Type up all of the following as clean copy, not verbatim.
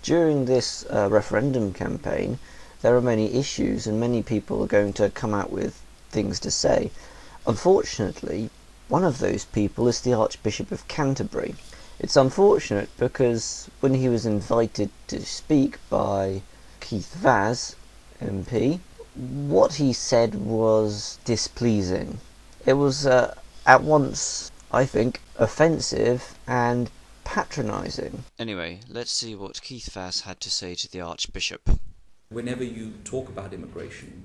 During this referendum campaign, there are many issues and many people are going to come out with things to say. Unfortunately, one of those people is the Archbishop of Canterbury. It's unfortunate because when he was invited to speak by Keith Vaz, MP, what he said was displeasing. It was at once, I think, offensive and patronising. Anyway, let's see what Keith Vaz had to say to the Archbishop. Whenever you talk about immigration,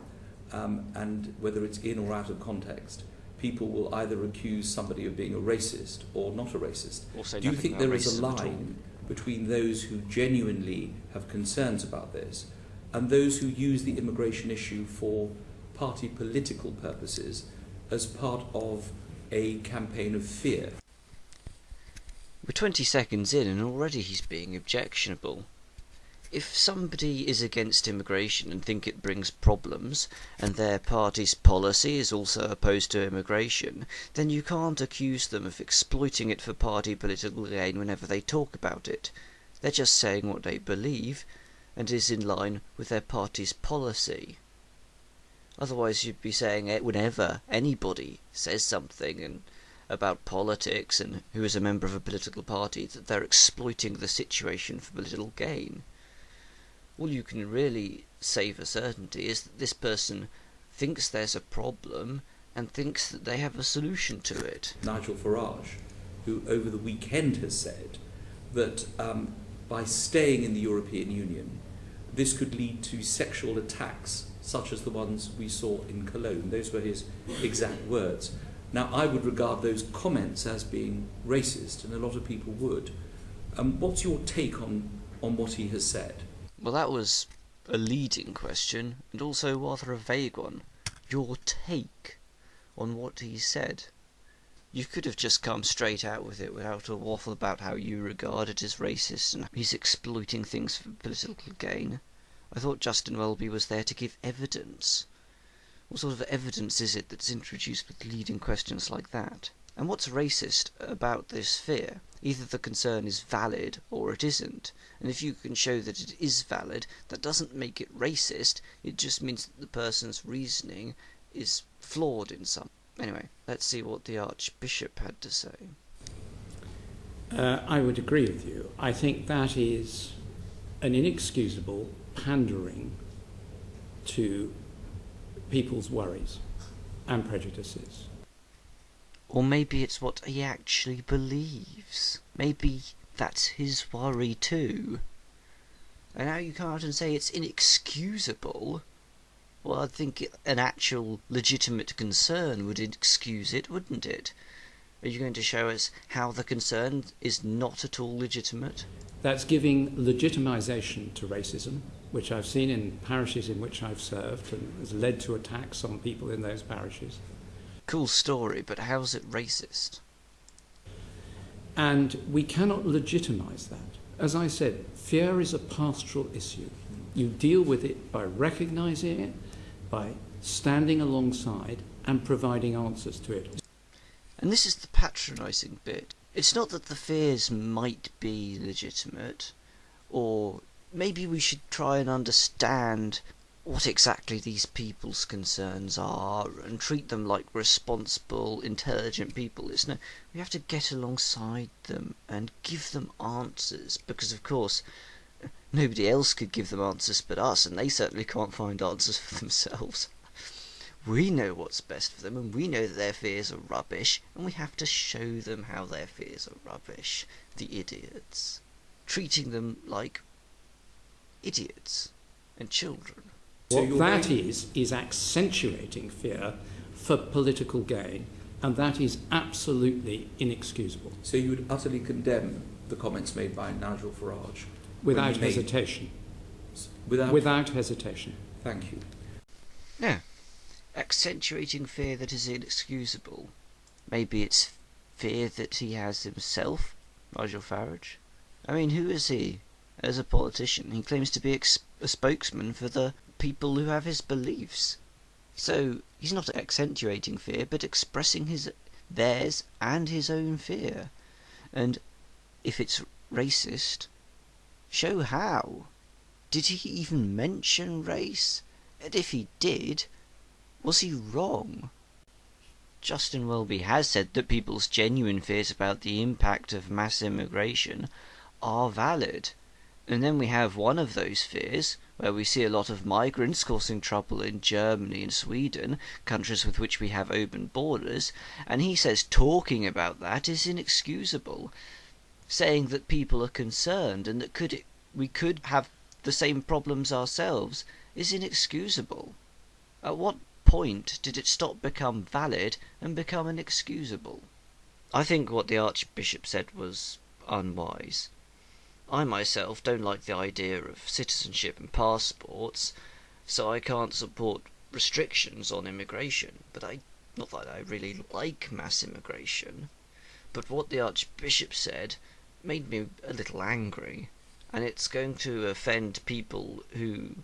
and whether it's in or out of context, people will either accuse somebody of being a racist or not a racist. Do you think there is a line between those who genuinely have concerns about this and those who use the immigration issue for party political purposes as part of a campaign of fear? We're 20 seconds in and already he's being objectionable. If somebody is against immigration and think it brings problems, and their party's policy is also opposed to immigration, then you can't accuse them of exploiting it for party political gain whenever they talk about it. They're just saying what they believe, and is in line with their party's policy. Otherwise you'd be saying it whenever anybody says something about politics and who is a member of a political party, that they're exploiting the situation for political gain. All you can really say for certainty is that this person thinks there's a problem and thinks that they have a solution to it. Nigel Farage, who over the weekend has said that by staying in the European Union, this could lead to sexual attacks such as the ones we saw in Cologne. Those were his exact words. Now, I would regard those comments as being racist, and a lot of people would. What's your take on what he has said? Well, that was a leading question, and also rather a vague one. Your take on what he said. You could have just come straight out with it without a waffle about how you regard it as racist and he's exploiting things for political gain. I thought Justin Welby was there to give evidence. What sort of evidence is it that's introduced with leading questions like that? And what's racist about this fear? Either the concern is valid or it isn't, and if you can show that it is valid, that doesn't make it racist, it just means that the person's reasoning is flawed in some. Anyway, let's see what the Archbishop had to say. I would agree with you. I think that is an inexcusable pandering to people's worries and prejudices. Or maybe it's what he actually believes. Maybe that's his worry too. And now you come out and say it's inexcusable. Well, I think an actual legitimate concern would excuse it, wouldn't it? Are you going to show us how the concern is not at all legitimate? That's giving legitimization to racism, which I've seen in parishes in which I've served and has led to attacks on people in those parishes. Cool story, but how's it racist? And we cannot legitimize that. As I said, fear is a pastoral issue. You deal with it by recognizing it, by standing alongside and providing answers to it. And this is the patronising bit. It's not that the fears might be legitimate, or maybe we should try and understand what exactly these people's concerns are and treat them like responsible, intelligent people. It's no, we have to get alongside them and give them answers, because of course nobody else could give them answers but us, and they certainly can't find answers for themselves. We know what's best for them, and we know that their fears are rubbish, and we have to show them how their fears are rubbish. The idiots. Treating them like idiots and children. What that is accentuating fear for political gain, and that is absolutely inexcusable. So you would utterly condemn the comments made by Nigel Farage? Without hesitation. Without hesitation. Thank you. Yeah. Accentuating fear that is inexcusable. Maybe it's fear that he has himself, Nigel Farage. I mean, who is he as a politician? He claims to be a spokesman for the people who have his beliefs. So he's not accentuating fear, but expressing theirs and his own fear. And if it's racist, Show how. Did he even mention race? And if he did, was he wrong? Justin Welby has said that people's genuine fears about the impact of mass immigration are valid. And then we have one of those fears, where we see a lot of migrants causing trouble in Germany and Sweden, countries with which we have open borders, and he says talking about that is inexcusable, saying that people are concerned and that we could have the same problems ourselves is inexcusable. At what point did it stop become valid and become inexcusable? I think what the Archbishop said was unwise. I myself don't like the idea of citizenship and passports, so I can't support restrictions on immigration, not that I really like mass immigration. But what the Archbishop said made me a little angry, and it's going to offend people who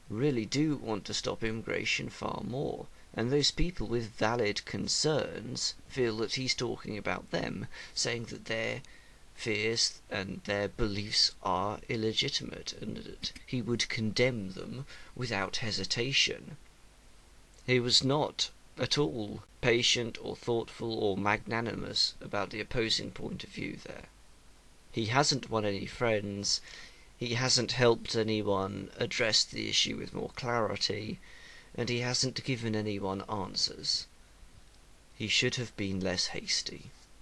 really do want to stop immigration far more, and those people with valid concerns feel that he's talking about them, saying that their fears and their beliefs are illegitimate and that he would condemn them without hesitation. He was not at all patient or thoughtful or magnanimous about the opposing point of view there. He hasn't won any friends, he hasn't helped anyone address the issue with more clarity, and he hasn't given anyone answers. He should have been less hasty.